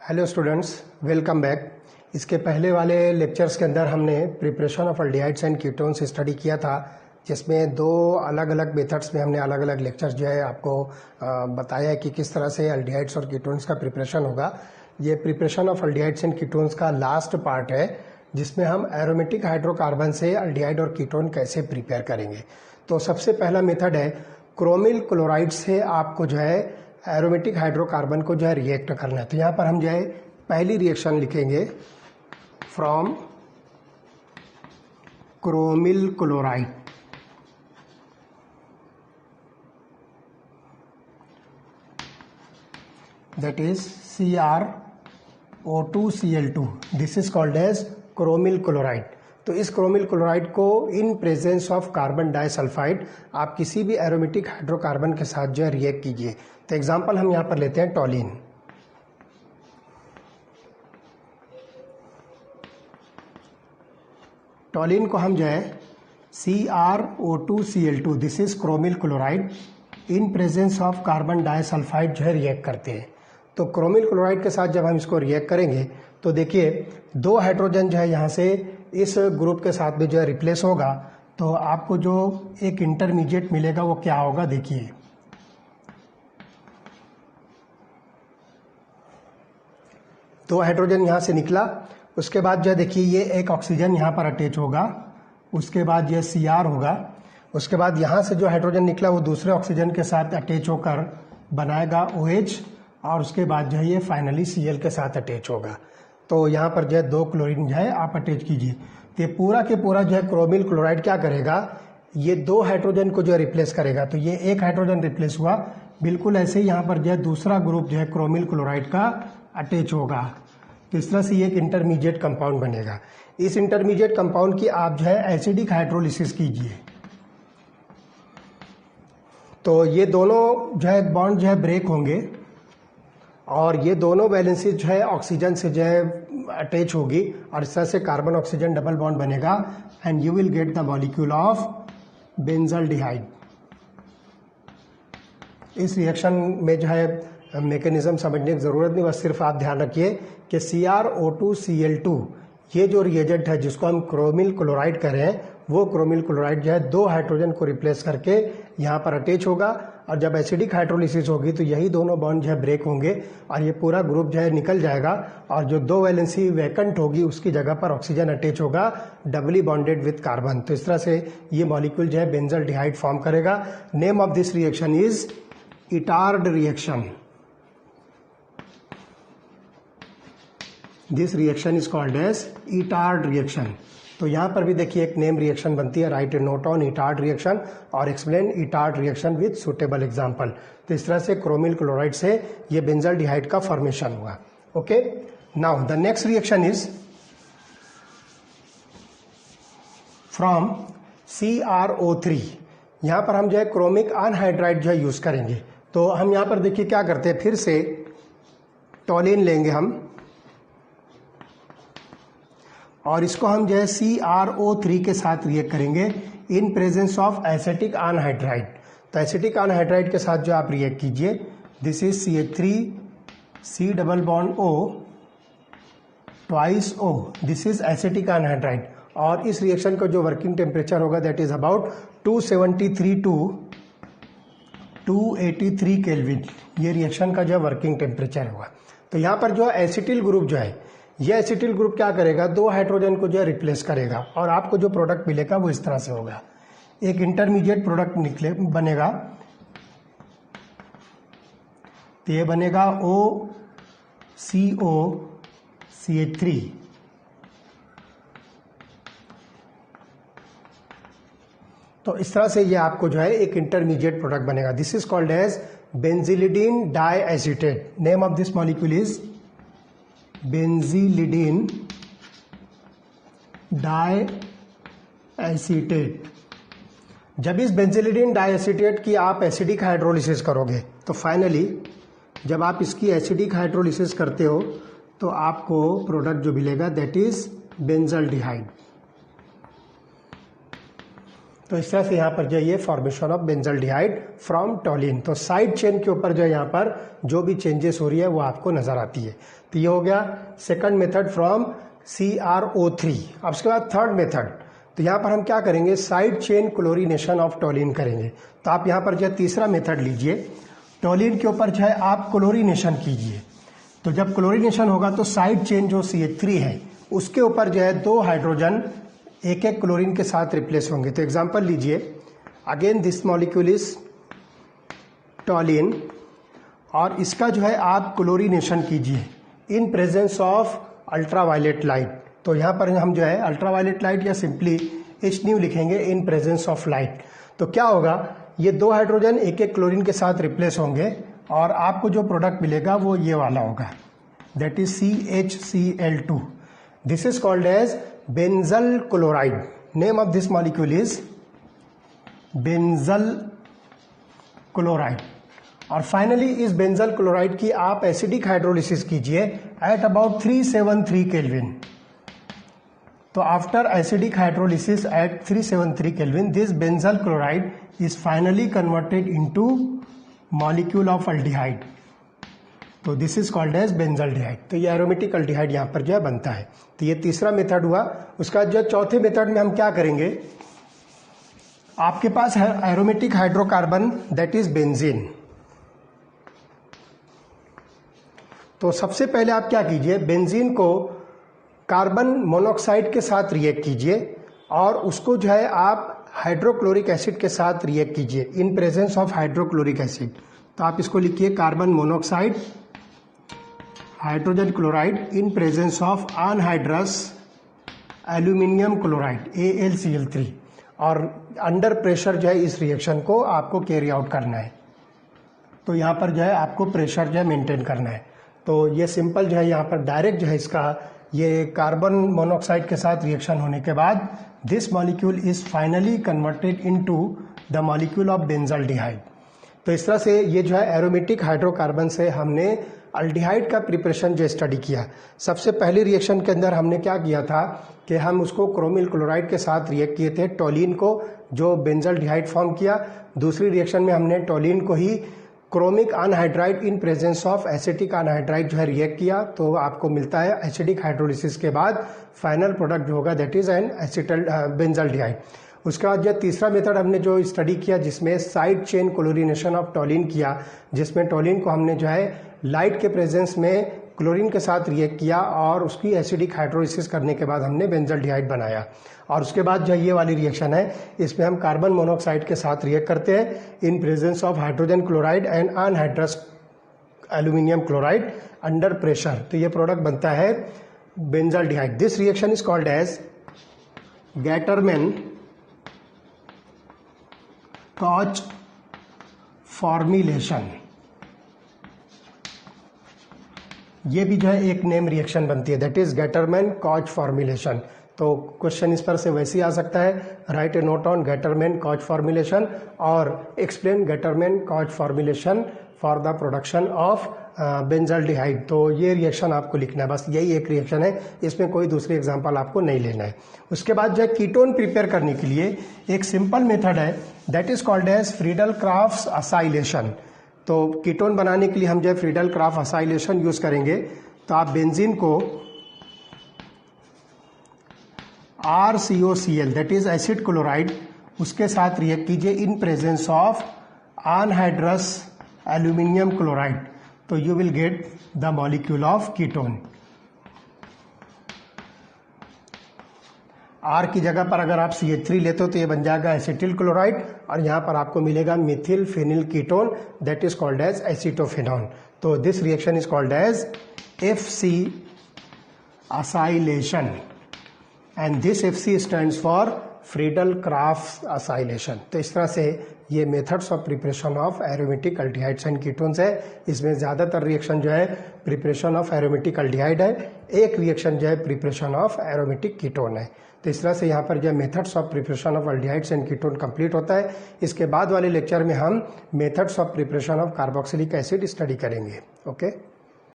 Hello students, welcome back. इसके पहले वाले लेक्चर्स के अंदर हमने preparation of aldehydes and ketones study किया था, जिसमें दो अलग अलग मेथड्स में हमने अलग अलग लेक्चर्स जो है आपको बताया कि किस तरह से अल्डिहाइड्स और कीटोन्स का प्रिपरेशन होगा। ये preparation of aldehydes and ketones का लास्ट पार्ट है, जिसमें हम एरोमेटिक हाइड्रोकार्बन से अल्डिहाइड और कीटोन कैसे प्रिपेयर करेंगे। तो सबसे पहला मेथड है क्रोमिल क्लोराइड से आपको जो है एरोमेटिक हाइड्रोकार्बन को जो है रिएक्ट करना है। तो यहाँ पर हम जो है पहली रिएक्शन लिखेंगे from chromyl chloride, that is CrO2Cl2. This is called as chromyl chloride. तो इस क्रोमिल क्लोराइड को इन प्रेजेंस ऑफ कार्बन डाइसल्फाइड आप किसी भी एरोमेटिक हाइड्रोकार्बन के साथ जो है रिएक्ट कीजिए। तो एग्जांपल हम यहाँ पर लेते हैं टॉलिन। टॉलिन को हम जो है CrO2Cl2, this is chromyl chloride, in presence of carbon disulphide जो है रिएक्ट करते हैं। तो क्रोमिल क्लोराइड के साथ जब हम इसको रिएक्ट करेंगे तो देखिए दो हाइड्रोजन जो है यहाँ से इस ग्रुप के साथ में जो है रिप्लेस होगा। तो आपको जो एक इंटरमीडिएट मिलेगा वो क्या होगा, देखिए दो हाइड्रोजन यहाँ से निकला, उसके बाद जो है देखिए ये एक ऑक्सीजन यहाँ पर अटैच होगा, उसके बाद ये Cr होगा, उसके बाद यहाँ से जो हाइड्रोजन निकला वो दूसरे ऑक्सीजन के साथ अटैच होकर बनाएगा OH, और उसके बाद जो है ये फाइनली Cl के साथ अटैच होगा। तो यहाँ पर जो है दो क्लोरीन जो है आप अटैच कीजिए। तो ये पूरा के पूरा जो है क्रोमिल क्लोराइड क्या करेगा, ये दो हाइड्रोजन को जो है रिप्लेस करेगा। तो ये एक हाइड्रोजन रिप्लेस हुआ, बिल्कुल ऐसे ही यहाँ पर जो है दूसरा ग्रुप जो है क्रोमिल क्लोराइड का अटैच होगा। तो इस तरह से ये एक इंटरमीडिएट कंपाउंड बनेगा। इस इंटरमीडिएट कंपाउंड की आप जो है एसिडिक हाइड्रोलिसिस कीजिए। तो ये दोनों जो है बॉन्ड जो है ब्रेक होंगे और ये दोनों वैलेंसीज जो है ऑक्सीजन से जो है अटैच होगी, और इस तरह से कार्बन ऑक्सीजन डबल बॉन्ड बनेगा and you will get the molecule of benzaldehyde. इस रिएक्शन में जो है मैकेनिज्म समझने की जरूरत नहीं, बस सिर्फ आप ध्यान रखिए कि CrO2Cl2 ये जो रिएजेंट है जिसको हम क्रोमिल क्लोराइड कह रहे हैं, वो क्रोमिल क्लोराइड जो है दो हाइड्रोजन को रिप्लेस करके यहाँ पर अटैच होगा, और जब एसिडिक हाइड्रोलिसिस होगी तो यही दोनों बॉन्ड जो है ब्रेक होंगे और ये पूरा ग्रुप जो है निकल जाएगा, और जो दो वैलेंसी वैकेंट होगी उसकी जगह पर ऑक्सीजन अटैच होगा डबली बॉन्डेड विथ कार्बन। तो इस तरह से ये मॉलिक्यूल जो है बेंजल्डिहाइड फॉर्म करेगा। Name of this reaction is Etard reaction. This reaction is called as Etard reaction. तो यहाँ पर भी देखिए एक नेम रिएक्शन बनती है, write a note on Etard reaction और explain Etard reaction with suitable example. तो इस तरह से क्रोमिल क्लोराइड से ये बेंजल्डिहाइड का फॉर्मेशन हुआ। Okay, now the next reaction is from CrO3। यहाँ पर हम जो है क्रोमिक अनहाइड्राइड जो है यूज करेंगे। तो हम यहाँ पर देखिए क्या करते हैं, फिर से टॉलिन लेंगे हम और इसको हम जो है CrO3 के साथ रिएक्ट करेंगे in presence of acetic anhydride. तो एसिटिक अनहाइड्राइड के साथ जो आप रिएक्ट कीजिए, this is CH3C double bond O twice O, this is acetic anhydride. और इस रिएक्शन का जो वर्किंग टेम्परेचर होगा that is about 273 to 283 kelvin. ये रिएक्शन का जो वर्किंग टेम्परेचर होगा। तो यहाँ पर जो एसिटिल ग्रुप जो है, यह एसिटिल ग्रुप क्या करेगा, दो हाइड्रोजन को जो है रिप्लेस करेगा, और आपको जो प्रोडक्ट मिलेगा वो इस तरह से होगा, एक इंटरमीडिएट प्रोडक्ट बनेगा। तो ये बनेगा OCOCH3। तो इस तरह से ये आपको जो है एक इंटरमीडिएट प्रोडक्ट बनेगा। This is called as benzylidene diacetate. Name of this molecule is benzylidene diacetate. जब इस बेंजिलिडीन डाइएसीटेट की आप एसिडिक हाइड्रोलिसिस करोगे तो फाइनली जब आप इसकी एसिडिक हाइड्रोलिसिस करते हो तो आपको प्रोडक्ट जो मिलेगा दैट इज बेंजल्डिहाइड। तो इस तरह से यहाँ पर जो ये formation of benzaldehyde from toluene. तो साइड चेन के ऊपर जो यहाँ पर जो भी चेंजेस हो रही है वो आपको नजर आती है। तो ये हो गया सेकंड मेथड फ्रॉम CrO3। अब उसके बाद थर्ड मेथड, तो यहाँ पर हम क्या करेंगे, side chain chlorination of toluene करेंगे। तो आप यहाँ पर जो है तीसरा मेथड लीजिए, टोलिन के ऊपर जो है आप क्लोरीनेशन कीजिए। तो जब क्लोरीनेशन होगा तो साइड चेन जो CH3 है उसके ऊपर जो है 2 हाइड्रोजन एक एक क्लोरीन के साथ रिप्लेस होंगे। तो एग्जांपल लीजिए, again this molecule is toluene और इसका जो है आप क्लोरीनेशन कीजिए in presence of ultraviolet light. तो यहाँ पर हम जो है अल्ट्रावायलेट लाइट या सिंपली HNu लिखेंगे इन प्रेजेंस ऑफ लाइट। तो क्या होगा, ये 2 हाइड्रोजन एक एक क्लोरीन के साथ रिप्लेस होंगे और आपको जो प्रोडक्ट मिलेगा वो ये वाला होगा, that is CHCl2। This is called as benzal chloride. Name of this molecule is benzal chloride. और फाइनली इस बेंजल क्लोराइड की आप एसिडिक हाइड्रोलिसिस कीजिए एट अबाउट 373 केल्विन। तो after acidic hydrolysis at 373 kelvin this benzal chloride is finally converted into molecule of aldehyde. तो this is called as benzaldehyde. तो ये aromatic aldehyde यहाँ पर जो है बनता है। तो ये तीसरा मेथड हुआ। उसका जो चौथे मेथड में हम क्या करेंगे, आपके पास है aromatic hydrocarbon that is benzene. तो सबसे पहले आप क्या कीजिए, बेंजीन को कार्बन मोनोऑक्साइड के साथ रिएक्ट कीजिए और उसको जो है आप हाइड्रोक्लोरिक एसिड के साथ रिएक्ट कीजिए in presence of hydrochloric acid. तो आप इसको लिखिए carbon monoxide hydrogen chloride in presence of anhydrous aluminium chloride AlCl3। और अंडर प्रेशर जो है इस रिएक्शन को आपको कैरी आउट करना है। तो यहाँ पर जो है आपको प्रेशर जो है मेंटेन करना है। तो ये सिंपल जो है यहाँ पर डायरेक्ट जो है इसका ये कार्बन मोनोऑक्साइड के साथ रिएक्शन होने के बाद this molecule is finally converted into the molecule of benzaldehyde. तो इस तरह से ये जो है एरोमेटिक हाइड्रोकार्बन से हमने अल्डिहाइड का प्रिपरेशन जो स्टडी किया। सबसे पहले रिएक्शन के अंदर हमने क्या किया था कि हम उसको क्रोमिल क्लोराइड के साथ रिएक्ट किए थे, टोलिन को जो बेंजल्डिहाइड फॉर्म किया। दूसरी रिएक्शन में हमने टोलिन को ही chromic anhydride in presence of acetic anhydride जो है रिएक्ट किया, तो आपको मिलता है एसिडिक हाइड्रोलिसिस के बाद फाइनल प्रोडक्ट जो होगा that is an acetal benzaldehyde. उसके बाद जो तीसरा मेथड हमने जो स्टडी किया जिसमें side chain chlorination of toluene किया, जिसमें टोलिन को हमने जो है लाइट के प्रेजेंस में क्लोरीन के साथ रिएक्ट किया और उसकी एसिडिक हाइड्रोलिसिस करने के बाद हमने बेंजल्डिहाइड बनाया। और उसके बाद जो ये वाली रिएक्शन है इसमें हम कार्बन मोनोऑक्साइड के साथ रिएक्ट करते हैं in presence of hydrogen chloride and anhydrous aluminium chloride under pressure. तो ये प्रोडक्ट बनता है benzaldehyde. This reaction is called as Gattermann Koch formulation. ये भी जो है एक नेम रिएक्शन बनती है that is Gattermann Koch formulation. तो क्वेश्चन इस पर से वैसे ही आ सकता है, write a note on Gattermann Koch formulation और explain Gattermann Koch formulation for the production of benzaldehyde. तो ये रिएक्शन आपको लिखना है, बस यही एक रिएक्शन है, इसमें कोई दूसरी एग्जांपल आपको नहीं लेना है। उसके बाद जो है कीटोन प्रिपेयर करने के लिए एक सिंपल मेथड है that is called as Friedel Crafts acylation. तो कीटोन बनाने के लिए हम जो है फ्रीडल-क्राफ्ट असाइलेशन यूज करेंगे। तो आप बेंजीन को RCOCl that is acid chloride उसके साथ रिएक्ट कीजिए in presence of anhydrous aluminium chloride. तो you will get the molecule of ketone. R की जगह पर अगर आप CH3 लेते हो तो ये बन जाएगा एसिटिल क्लोराइड और यहाँ पर आपको मिलेगा methyl phenyl ketone that is called as acetophenone. तो this reaction is called as FC acylation and this FC stands for Friedel Craft acylation. तो इस तरह से ये methods of preparation of aromatic aldehydes and ketones है। इसमें ज़्यादातर रिएक्शन जो है प्रिपरेशन ऑफ एरोमेटिक अल्डिहाइड है, एक रिएक्शन जो है प्रिपरेशन ऑफ एरोमेटिक कीटोन है। तो इस तरह से यहाँ पर जो है methods of preparation of aldehydes and ketone complete होता है। इसके बाद वाले लेक्चर में हम methods of preparation of carboxylic acid study करेंगे। ओके।